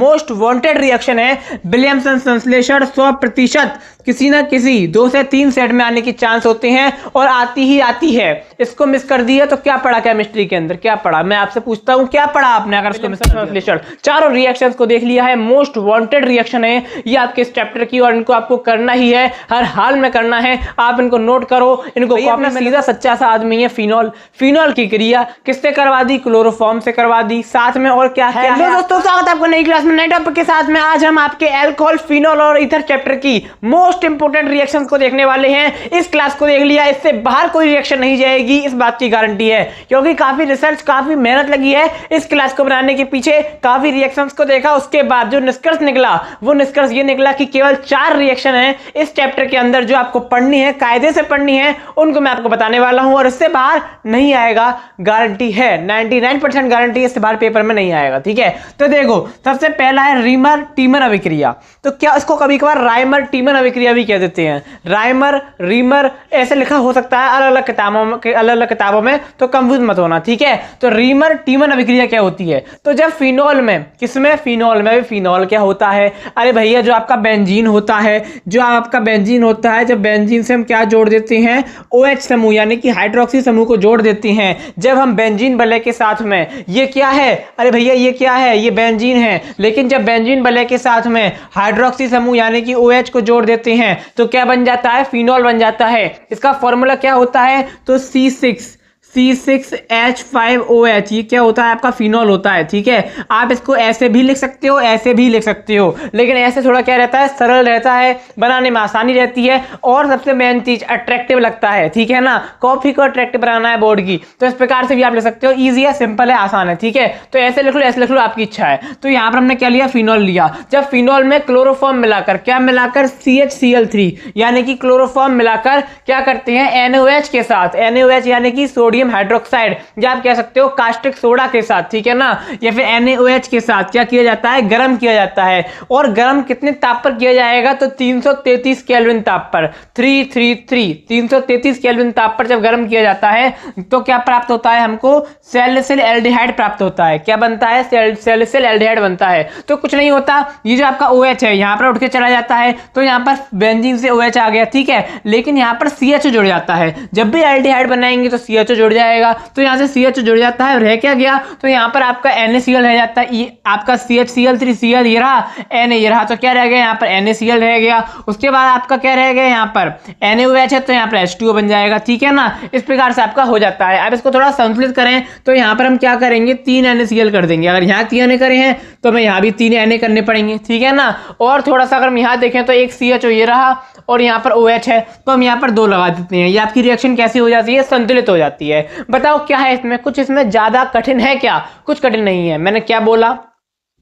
Most wanted reaction है Williamson संश्लेषण 100% किसी ना किसी 2 से 3 सेट में आने की चांस होते हैं और आती ही आती है। इसको मिस कर दिया तो क्या पढ़ा केमिस्ट्री के अंदर, क्या पढ़ा? मैं आपसे पूछता हूं क्या पढ़ा आपने अगर इसको मिस कर दिया? चारों रिएक्शंस को देख लिया है, मोस्ट वांटेड रिएक्शन है ये आपके इस चैप्टर की और इनको आपको करना ही है, हर हाल में करना है। आप इनको नोट करो, इनको अपना सीधा सच्चा सा आदमी है फिनॉल। फिनॉल की क्रिया किससे करवा दी? क्लोरोफॉर्म से करवा दी। साथ में और क्या है? दोस्तों स्वागत है आपको नई क्लास में नए टॉपिक के साथ में। आज हम आपके अल्कोहल, फिनॉल और ईथर चैप्टर की मोस्ट इंपोर्टेंट रिएक्शंस को देखने वाले हैं। इस क्लास को देख लिया, इससे बाहर कोई रिएक्शन नहीं जाएगी, इस बात की गारंटी है, क्योंकि काफी रिसर्च, काफी मेहनत लगी है इस क्लास को बनाने के पीछे। काफी रिएक्शंस को देखा, उसके बाद जो निष्कर्ष निकला वो निष्कर्ष ये निकला कि केवल 4 रिएक्शन है इस चैप्टर के अंदर जो आपको पढ़नी है, कायदे से पढ़नी है, उनको मैं आपको बताने वाला हूं और इससे बाहर नहीं आएगा, गारंटी है, 99% गारंटी, इससे बाहर पेपर में नहीं आएगा। ठीक है, तो देखो सबसे पहला है रीमर टीमर अभिक्रिया। तो क्या इसको कभी कभार राइमर टीमर अभिक्रिया भी कह देते हैं, राइमर रीमर ऐसे लिखा हो सकता है अलग अलग किताबों में, तो कंफ्यूज मत होना। ठीक है, तो रीमर टीमर अभिक्रिया क्या होती है? तो जब फिनॉल में, किसमें? फिनॉल में। फिनॉल क्या होता है? अरे भैया जो आपका बेंजीन होता है, जो आपका बेंजीन होता है, जब बेंजीन से हम क्या जोड़ देते हैं? OH समूह यानी कि हाइड्रोक्सी समूह को जोड़ देते हैं। जब हम बेंजीन वलय के साथ में, ये क्या है? अरे भैया ये क्या है? ये बेंजीन है, लेकिन जब बेंजीन वलय के साथ में हाइड्रोक्सी समूह यानी कि OH को जोड़ देते हैं तो क्या बन जाता है? फिनॉल बन जाता है। इसका फॉर्मूला क्या होता है? तो C6H5OH, ये क्या होता है? आपका फिनॉल होता है। ठीक है, आप इसको ऐसे भी लिख सकते हो, ऐसे भी लिख सकते हो, लेकिन ऐसे थोड़ा क्या रहता है? सरल रहता है, बनाने में आसानी रहती है और सबसे मेन चीज अट्रैक्टिव लगता है। ठीक है ना, कॉपी को अट्रैक्टिव बनाना है बोर्ड की, तो इस प्रकार से भी आप लिख सकते हो। ईजी है, सिंपल है, आसान है। ठीक है, तो ऐसे लिख लो, ऐसे लिख लो, आपकी इच्छा है। तो यहां पर हमने क्या लिया? फिनॉल लिया। जब फिनॉल में क्लोरोफॉर्म मिलाकर, क्या मिलाकर? CHCl3 यानी कि क्लोरोफॉर्म मिलाकर क्या करते हैं? NaOH के साथ, NaOH यानी कि सोडियम हाइड्रोक्साइड, या आप कह सकते हो कास्टिक सोडा के साथ। ठीक है ना, या फिर NaOH के साथ क्या किया जाता है? गर्म किया जाता है। और गर्म कितने ताप पर किया जाएगा? तो 333 केल्विन ताप पर, 333 केल्विन ताप पर जब गर्म किया जाता है तो क्या प्राप्त होता है? हमको सैलिसिल एल्डिहाइड प्राप्त होता है। क्या बनता है? सैलिसिल एल्डिहाइड बनता है। तो कुछ नहीं होता, ये जो आपका OH है यहां पर उठ के चला जाता है, तो यहां पर बेंजीन से OH आ गया। ठीक है, लेकिन यहां पर CH जुड़ जाता है। जब भी एल्डिहाइड बनाएंगे तो CH जुड़ जाएगा, तो यहां से CH जुड़ जाता है, रह क्या गया? तो यहां पर आपका NaCl रह जाता है। ये आपका CHCl3 Cl ये रहा, Na ये रहा, तो क्या रह गया? यहां पर NaCl रह गया। उसके बाद आपका क्या रह गया? यहां पर NaOH है, तो यहां पर H2O बन जाएगा। ठीक है ना, इस प्रकार से आपका हो जाता है। अब इसको थोड़ा संतुलित करें तो यहां पर हम क्या करेंगे? 3 NaCl कर देंगे। अगर यहां 3 Na करे हैं तो हमें यहां भी 3 Na करने पड़ेंगे। ठीक है ना, और थोड़ा सा अगर हम यहां देखें तो एक CHO ये रहा और यहाँ पर OH है, तो हम यहाँ पर 2 लगा देते हैं। ये आपकी रिएक्शन कैसी हो जाती है? संतुलित हो जाती है। बताओ क्या है इसमें? कुछ इसमें ज्यादा कठिन है क्या? कुछ कठिन नहीं है। मैंने क्या बोला?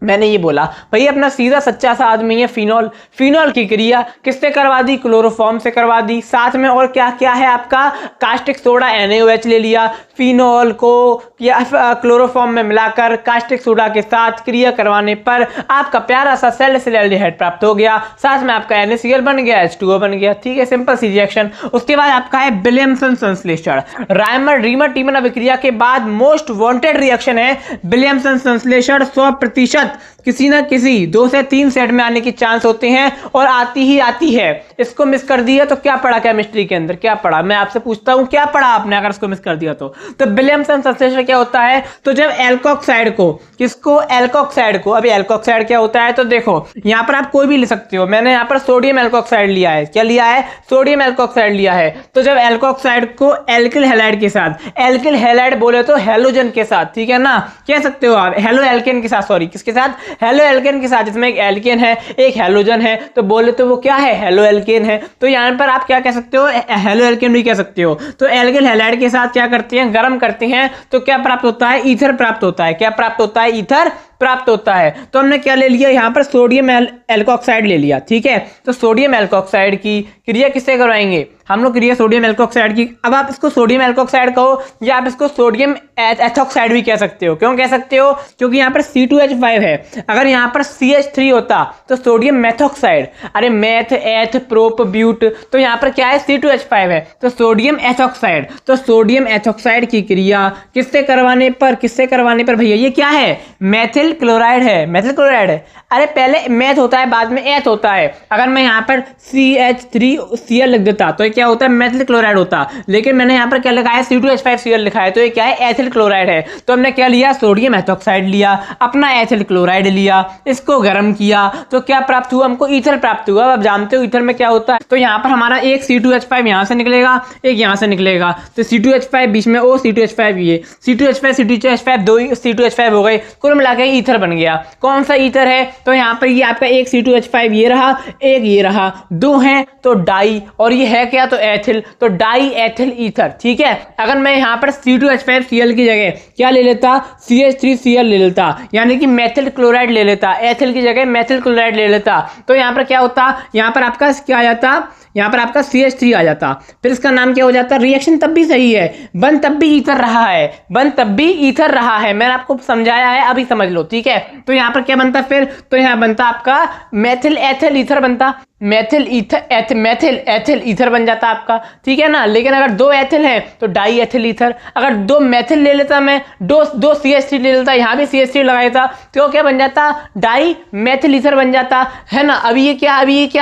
मैंने ये बोला भाई अपना सीधा सच्चा सा आदमी है फिनॉल। फिनॉल की क्रिया किससे करवा दी? क्लोरोफॉर्म से करवा दी। साथ में और क्या क्या है आपका? कास्टिक सोडा NaOH ले लिया, फिनॉल को या क्लोरोफॉर्म में मिलाकर कास्टिक सोडा के साथ क्रिया करवाने पर आपका प्यारा सा सैलिसिल एल्डिहाइड प्राप्त हो गया। साथ में आपका NaCl बन गया, H2O बन गया। ठीक है, सिंपल सी रिएक्शन। उसके बाद आपका है विलियमसन संश्लेषण। राइमर रीमर टीमर अभिक्रिया के बाद मोस्ट वांटेड रिएक्शन है विलियमसन संश्लेषण। 100% किसी ना किसी 2 से 3 सेट में आने की चांस होते हैं और आती ही आती है। इसको मिस कर दिया तो क्या पढ़ा केमिस्ट्री के अंदर? क्या पढ़ा? मैं आपसे पूछता हूं क्या पढ़ा आपने अगर इसको मिस कर दिया तो विलियमसन संश्लेषण क्या होता है? तो जब एल्कोक्साइड को, किसको? एल्कोक्साइड को। अभी एल्कोक्साइड क्या होता है? तो देखो यहां पर आप कोई भी ले सकते हो। मैंने यहां पर सोडियम एल्कोक्साइड लिया है। क्या लिया है? सोडियम एल्कोक्साइड लिया है। तो जब एल्कोक्साइड को एल्किल हैलाइड के साथ, एल्किल हैलाइड बोले तो हैलोजन के साथ, ठीक है ना, कह सकते हो आप हेलो एल्केन के साथ, सॉरी किसके साथ? हेलो एल्केन के साथ, जिसमें एक एल्केन है एक हैलोजन है, तो बोले तो वो क्या है? हेलो एल्केन है। तो यहां पर आप क्या कह सकते हो? हेलो एल्केन भी कह सकते हो। तो एल्किल हैलाइड के साथ क्या करते हैं? गर्म करते हैं, तो क्या प्राप्त होता है? ईथर प्राप्त होता है। क्या प्राप्त होता है? ईथर प्राप्त होता है। तो हमने क्या ले लिया यहाँ पर? सोडियम एल्कोक्साइड ले लिया। ठीक है, तो सोडियम एल्कोक्साइड की क्रिया किससे करवाएंगे हम लोग? क्रिया सोडियम एल्कोक्साइड की। अब आप इसको सोडियम एल्कोक्साइड कहो या आप इसको सोडियम एथोक्साइड भी कह सकते हो। क्यों कह सकते हो? क्योंकि यहाँ पर C2H5 है। अगर यहाँ पर CH3 होता तो सोडियम मेथोक्साइड, अरे मैथ एथ प्रोप ब्यूट, तो यहाँ पर क्या है? C2H5 है, तो सोडियम एथोक्साइड। तो सोडियम एथोक्साइड की क्रिया किससे करवाने पर? किससे करवाने पर भैया? ये क्या है? मैथिल मेथिल क्लोराइड है, मेथिल क्लोराइड है। अरे पहले मैथ होता है, बाद में एथ होता है। अगर मैं यहाँ पर CH3Cl लिख देता तो ये क्या होता है, मेथिल क्लोराइड होता। लेकिन मैंने यहाँ पर क्या लिखा है, C2H5Cl लिखा है, तो ये क्या है, एथिल क्लोराइड है। तो हमने क्या लिया, सोडियम हाइड्रोक्साइड लिया, अपना एथिल क्लोराइड लिया, इसको गर्म किया, तो क्या प्राप्त हुआ, हमको ईथर प्राप्त हुआ। अब जानते हो ईथर में क्या होता है, तो यहाँ पर हमारा एक C2H5 यहाँ से निकलेगा, एक यहाँ से निकलेगा, तो C2H5 बीच में O, C2H5 ये, C2H5 दो C2H5 हो गए, कुल मिला के ईथर बन गया। कौन सा ईथर है, तो यहाँ पर ये आपका एक C2H5 ये रहा, एक ये रहा, दो हैं तो डाई, और ये है क्या, तो एथिल, तो डाई एथिल ईथर। ठीक है, अगर मैं यहाँ पर C2H5Cl की जगह क्या ले लेता, CH3Cl ले लेता, यानी कि मेथिल क्लोराइड ले लेता, एथिल की जगह मेथिल क्लोराइड ले लेता, तो यहाँ पर क्या होता, यहाँ पर आपका क्या आ जाता, यहाँ पर आपका CH3 आ जाता। फिर इसका नाम क्या हो जाता, रिएक्शन तब भी सही है, बन तब भी ईथर रहा है, बन तब भी ईथर रहा है, मैंने आपको समझाया है, अभी समझ लो। ठीक है, तो यहाँ पर क्या बनता फिर, तो यहाँ बनता आपका मेथिल एथिल ईथर बनता, methyl ether methyl ethyl ether बन जाता आपका। ठीक है ना, लेकिन अगर दो एथिल है तो डाई एथिल ईथर, अगर दो मेथिल ले लेता मैं, दो CH3 ले लेता, यहाँ भी CH3 लगाया था, तो क्या बन जाता, डाई मेथिल ईथर बन जाता है ना। अभी ये क्या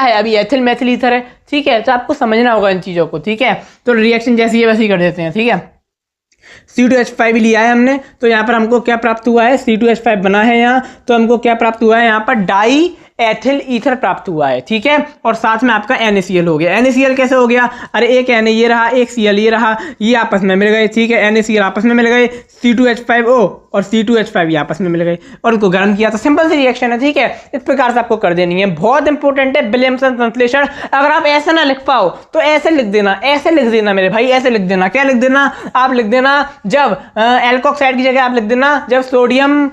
है, अभी एथिल मेथिल ईथर है। ठीक है, तो आपको समझना होगा इन चीज़ों को। ठीक है, तो रिएक्शन जैसी है वैसी कर देते हैं। ठीक है, C2H5 लिया है हमने, तो यहाँ पर हमको क्या प्राप्त हुआ है, C2H5 बना है यहाँ, तो हमको क्या प्राप्त हुआ है, यहाँ पर डाई एथिल ईथर प्राप्त हुआ है। ठीक है, और साथ में आपका NaCl हो गया। NaCl कैसे हो गया, अरे एक Na ये रहा, एक Cl ये रहा, ये आपस में मिल गए। ठीक है, NaCl आपस में मिल गए, C2H5O और C2H5 ये आपस में मिल गए, और उनको गर्म किया, तो सिंपल सी रिएक्शन है। ठीक है, इस प्रकार से आपको कर देनी है, बहुत इंपॉर्टेंट है विलियमसन संश्लेषण। अगर आप ऐसे ना लिख पाओ तो ऐसे लिख देना, ऐसे लिख देना मेरे भाई, ऐसे लिख देना। क्या लिख देना, आप लिख देना, जब एल्कोक्साइड की जगह आप लिख देना जब सोडियम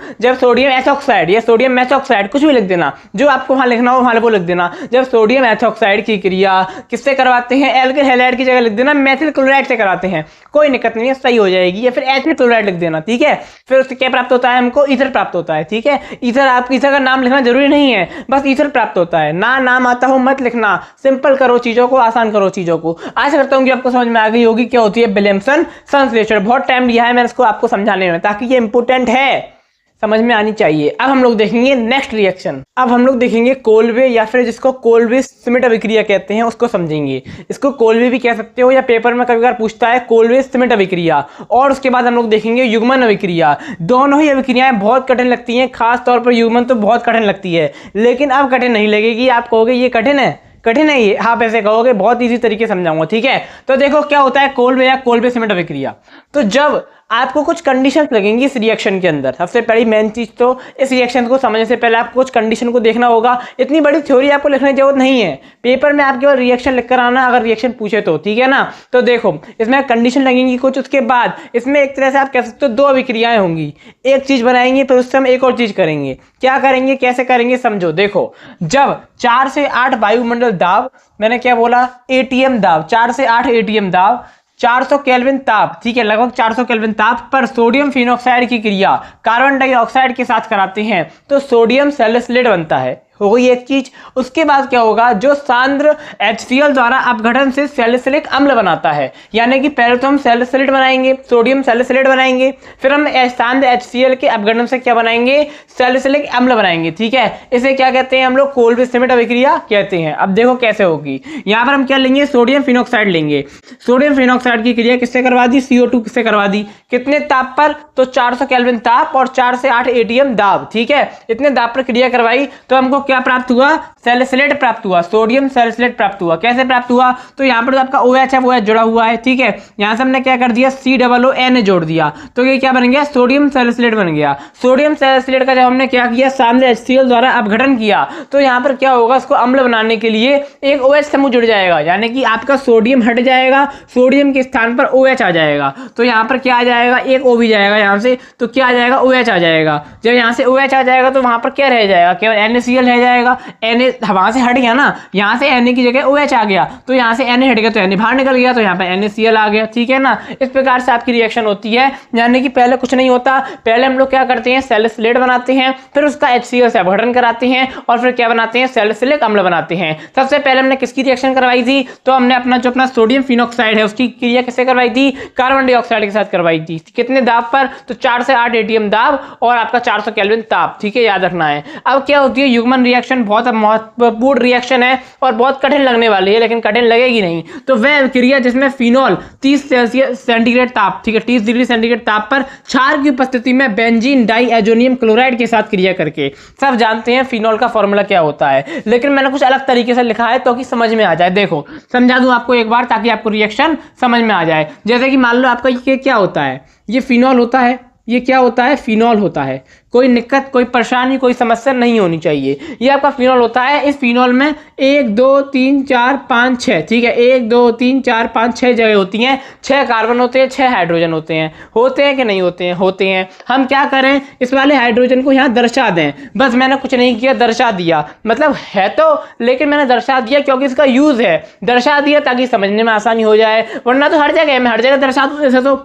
एथोक्साइड या सोडियम मेथोक्साइड, कुछ भी लिख देना, जो आपको वहां लिखना हो वहां वो लिख देना। जब सोडियम एथोक्साइड की क्रिया किससे करवाते हैं, एल्किल हैलाइड की जगह लिख देना मेथिल क्लोराइड से कराते हैं, कोई दिक्कत नहीं है, सही हो जाएगी। या फिर एथिल क्लोराइड लिख देना। ठीक है, फिर उससे क्या प्राप्त होता है, हमको ईथर प्राप्त होता है। ठीक है, ईथर, आप ईथर का नाम लिखना जरूरी नहीं है, बस ईथर प्राप्त होता है ना, नाम आता हो मत लिखना, सिंपल करो चीजों को, आसान करो चीजों को। आशा करता हूं कि आपको समझ में आ गई होगी क्या होती है विलियमसन संश्लेषण। बहुत टाइम लिया है मैंने इसको आपको समझाने में, ताकि ये इंपॉर्टेंट है, समझ में आनी चाहिए। अब हम लोग देखेंगे नेक्स्ट रिएक्शन। अब हम लोग देखेंगे कोल्वे, या फिर जिसको कोल्वे श्मिट अभिक्रिया कहते हैं उसको समझेंगे। इसको कोल्वे भी कह सकते हो, या पेपर में कभी बार पूछता है कोल्वे श्मिट अभिक्रिया। और उसके बाद हम लोग देखेंगे युग्मन अभिक्रिया। दोनों ही अभिक्रियाएं बहुत कठिन लगती हैं, खास तौर पर युग्मन तो बहुत कठिन लगती है, लेकिन अब कठिन नहीं लगेगी। आप कहोगे ये कठिन है, कठिन है ये, आप ऐसे कहोगे, बहुत इजी तरीके से समझाऊंगा। ठीक है, तो देखो क्या होता है कोल्वे या कोल्वे श्मिट अभिक्रिया। तो जब आपको कुछ कंडीशन लगेंगी इस रिएक्शन के अंदर, सबसे पहली मेन चीज तो इस रिएक्शन को समझने से पहले आपको कुछ कंडीशन को देखना होगा। इतनी बड़ी थ्योरी आपको लिखने की जरूरत नहीं है, पेपर में आप केवल रिएक्शन लिखकर आना, अगर रिएक्शन पूछे तो। ठीक है ना, तो देखो इसमें कंडीशन लगेंगी कुछ, उसके बाद इसमें एक तरह से आप कह सकते हो दो अभिक्रियाएं होंगी, एक चीज बनाएंगे फिर उससे हम एक और चीज करेंगे। क्या करेंगे, कैसे करेंगे, समझो। देखो, जब 4 से 8 वायुमंडल दाब, मैंने क्या बोला, ATM दाब, 4 से 8 ATM दाब, 400 केल्विन ताप, ठीक है, लगभग 400 केल्विन ताप पर सोडियम फिनॉक्साइड की क्रिया कार्बन डाइऑक्साइड के साथ कराते हैं तो सोडियम सैलिसिलेट बनता है। हो गई एक चीज। उसके बाद क्या होगा, जो सांद्र HCl द्वारा अपघटन से सैलिसिलिक अम्ल बनाता है, यानी कि पहले तो हम सैलिसिलेट बनाएंगे, सोडियम सैलिसिलेट बनाएंगे, फिर हम सांद्र HCl के अपघटन से क्या बनाएंगे, सैलिसिलिक अम्ल बनाएंगे। ठीक है, इसे क्या कहते हैं हम लोग, कोल्वे श्मिट अभिक्रिया कहते हैं। अब देखो कैसे होगी, यहाँ पर हम क्या लेंगे, सोडियम फिनॉक्साइड लेंगे। सोडियम फिनॉक्साइड की क्रिया किससे करवा दी, CO2 किससे करवा दी, कितने ताप पर, तो 400 केल्विन ताप और 4 से 8 ATM दाब। ठीक है, इतने दाब पर क्रिया करवाई तो हमको क्या प्राप्त हुआ, सैलिसिलेट प्राप्त हुआ, सोडियम सैलिसिलेट प्राप्त हुआ। कैसे प्राप्त हुआ, तो यहाँ पर तो आपका OH है, वो OH जुड़ा हुआ है। ठीक है, यहाँ से हमने क्या कर दिया, COON जोड़ दिया, तो ये क्या बन गया, सोडियम सैलिसिलेट बन गया। सोडियम सैलिसिलेट का जब हमने क्या किया, सामने HCl द्वारा अपघटन किया, तो यहाँ पर क्या होगा, इसको अम्ल बनाने के लिए एक OH समूह जुड़ जाएगा, यानी कि आपका सोडियम हट जाएगा, सोडियम के स्थान पर OH आ जाएगा। तो यहाँ पर क्या आ जाएगा, एक O भी जाएगा यहाँ से, तो क्या आ जाएगा, OH आ जाएगा। जब यहाँ से OH आ जाएगा तो वहां पर क्या रह जाएगा, केवल NaCl रह आ जाएगा, Na वहां से हट गया ना, यहाँ से Na की जगह OH आ गया, तो यहाँ से Na हट गया तो Na बाहर निकल गया, तो यहाँ पे NaCl आ गया, ठीक है ना। इस प्रकार से आपकी रिएक्शन होती है, यानी कि पहले कुछ नहीं होता, पहले हम लोग क्या करते हैं, सैलिसिलेट बनाते हैं, फिर उसका HCl से अपघटन कराते हैं और फिर क्या बनाते हैं, सैलिसिलिक अम्ल बनाते हैं। सबसे पहले हमने किसकी रिएक्शन करवाई थी, तो हमने अपना सोडियम फिनॉक्साइड है उसकी क्रिया किससे करवाई थी, कार्बन डाइऑक्साइड के साथ करवाई थी। कितने दाब पर, तो 4 से 8 ATM दाब और आपका 400 केल्विन ताप, ठीक है, याद रखना है। अब क्या होती है, युग्मन रिएक्शन बहुत महत्वपूर्ण रिएक्शन है और बहुत कठिन लगने वाली है, लेकिन कठिन लगेगी नहीं। तो वह क्रिया जिसमें फिनॉल 30 सेंटीग्रेड ताप, ठीक है, 30 डिग्री सेंटीग्रेड ताप पर क्षार की उपस्थिति में बेंजीन डाइएजोनियम क्लोराइड के साथ क्रिया करके, सब जानते हैं फिनॉल का फॉर्मूला क्या होता है, लेकिन मैंने कुछ अलग तरीके से लिखा है तो कि समझ में आ जाए। देखो समझा दूं आपको एक बार ताकि आपको रिएक्शन समझ में आ जाए। जैसे कि मान लो आपका ये क्या होता है, ये फिनॉल होता है, ये क्या होता है, फिनॉल होता है। कोई दिक्कत, कोई परेशानी, कोई समस्या नहीं होनी चाहिए। ये आपका फिनॉल होता है। इस फिनॉल में 1 2 3 4 5 6, ठीक है, 1 2 3 4 5 6 जगह होती हैं, 6 कार्बन होते हैं, 6 हाइड्रोजन होते हैं। होते हैं कि नहीं होते हैं, होते हैं। हम क्या करें, इस वाले हाइड्रोजन को यहाँ दर्शा दें, बस मैंने कुछ नहीं किया, दर्शा दिया, मतलब है तो, लेकिन मैंने दर्शा दिया क्योंकि इसका यूज है, दर्शा दिया ताकि समझने में आसानी हो जाए, वरना तो हर जगह मैं हर जगह दर्शा दूं, जैसे तो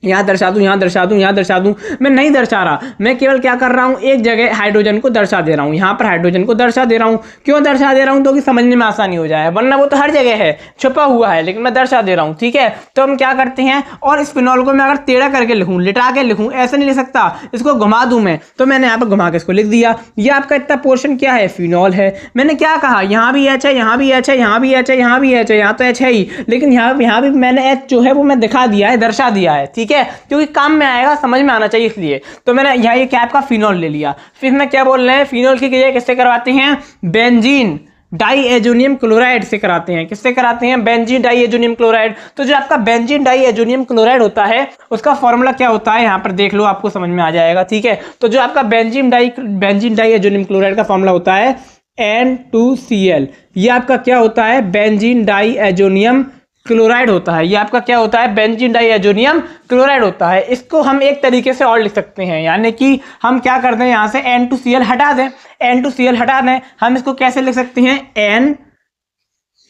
यहाँ दर्शा दूं, यहाँ दर्शा दूं, यहाँ दर्शा दूं, मैं नहीं दर्शा रहा, मैं केवल क्या कर रहा हूँ, एक जगह हाइड्रोजन को दर्शा दे रहा हूँ, यहाँ पर हाइड्रोजन को दर्शा दे रहा हूँ। क्यों दर्शा दे रहा हूँ, तो कि समझने में आसानी हो जाए, वरना वो तो हर जगह है, छुपा हुआ है, लेकिन मैं दर्शा दे रहा हूँ, ठीक है। तो हम क्या करते हैं, और इस फिनॉल को मैं अगर टेढ़ा करके लिखूँ, लिटा के लिखूँ, ऐसे नहीं लिख सकता, इसको घुमा दूं मैं, तो मैंने यहाँ पर घुमा के इसको लिख दिया। ये आपका इतना पोर्शन क्या है, फिनॉल है। मैंने क्या कहा, यहाँ भी H है, यहाँ भी H है, यहाँ भी H है, यहाँ भी H है, यहाँ तो H है ही, लेकिन यहाँ भी मैंने H जो है वो मैं दिखा दिया है, दर्शा दिया है, ठीक है, क्योंकि काम में आएगा, समझ में आना चाहिए, इसलिए। तो मैंने यहाँ ये क्या आपका फिनॉल ले लिया। फिर मैं क्या बोल रहे हैं, फिनॉल की क्रिया किससे करवाते हैं, बेंजीन डाइएजोनियम क्लोराइड से कराते हैं। किससे कराते हैं, बेंजीन डाइएजोनियम क्लोराइड। तो जो आपका बेंजीन डाइएजोनियम क्लोराइड होता है उसका फॉर्मूला क्या होता है, यहाँ पर देख लो, आपको समझ में आ जाएगा, ठीक है। तो जो आपका बेंजीन डाइएजोनियम क्लोराइड का फॉर्मूला होता है N2Cl। ये आपका क्या होता है, बेंजीन डाइएजोनियम क्लोराइड होता है। ये आपका क्या होता है, बेंजीन डाइएजोनियम क्लोराइड होता है। इसको हम एक तरीके से और लिख सकते हैं, यानी कि हम क्या कर दें, यहाँ से N2Cl हटा दें, N2Cl हटा दें, हम इसको कैसे लिख सकते हैं,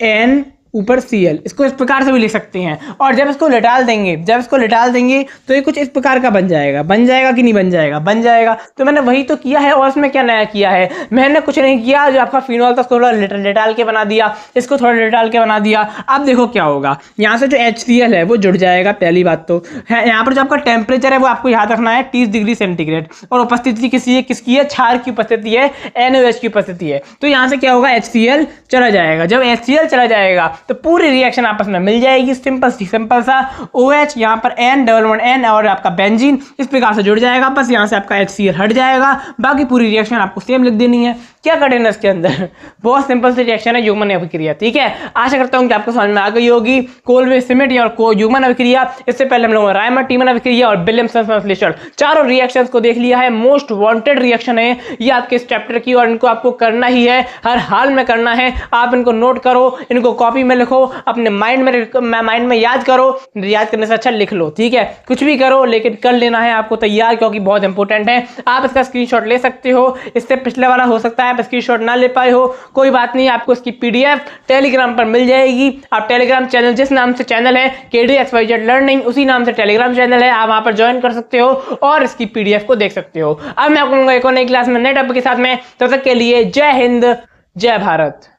N ऊपर Cl, इसको इस प्रकार से भी लिख सकते हैं। और जब इसको लिटाल देंगे तो ये कुछ इस प्रकार का बन जाएगा कि नहीं बन जाएगा, बन जाएगा। तो मैंने वही तो किया है, और इसमें क्या नया किया है, मैंने कुछ नहीं किया। जो आपका फिनॉल था थोड़ा लिटाल के बना दिया, इसको थोड़ा लिटाल के बना दिया। अब देखो क्या होगा, यहाँ से जो HCl है वो जुड़ जाएगा, पहली बात तो है। यहाँ पर जो आपका टेम्परेचर है वो आपको याद रखना है 30 डिग्री सेंटीग्रेड, और उपस्थिति किसकी है, क्षार की उपस्थिति है, NaOH की उपस्थिति है। तो यहाँ से क्या होगा, HCl चला जाएगा। जब HCl चला जाएगा तो पूरी रिएक्शन आपस में मिल जाएगी, सिंपल सा OH, यहाँ पर N और आपका बेंजीन इस प्रकार से जुड़ जाएगा। बस यहाँ से आपका HCl हट जाएगा, बाकी पूरी रिएक्शन आपको सेम लिख देनी है। क्या कठिन है इसके अंदर, बहुत सिंपल सी रिएक्शन है, युग्मन अभिक्रिया, ठीक है। आशा करता हूँ कि आपको समझ में आ गई होगी। कोलवे सिमेट और युग्मन अभिक्रिया, इससे पहले हम लोगों ने रायमर टीमन अभिक्रिया और विलियमसन संश्लेषण, चारों रिएक्शंस को देख लिया है। मोस्ट वांटेड रिएक्शन है ये आपके इस चैप्टर की, और इनको आपको करना ही है, हर हाल में करना है। आप इनको नोट करो, इनको कॉपी में लिखो, अपने माइंड में याद करो, याद करने से अच्छा लिख लो, ठीक है। कुछ भी करो लेकिन कर लेना है आपको तैयार, क्योंकि बहुत इंपॉर्टेंट है। आप इसका स्क्रीनशॉट ले सकते हो, इससे पिछले वाला हो सकता है आप स्क्रीनशॉट ना ले पाए हो, कोई बात नहीं, आपको इसकी PDF टेलीग्राम पर मिल जाएगी। आप टेलीग्राम चैनल, जिस नाम से चैनल है KDXYZ लर्निंग, उसी नाम से टेलीग्राम चैनल है, आप वहां पर ज्वाइन कर सकते हो और इसकी PDF को देख सकते हो। अब मैं आपको एक और नई क्लास में नए टॉपिक के साथ में, तब तक के लिए जय हिंद, जय भारत।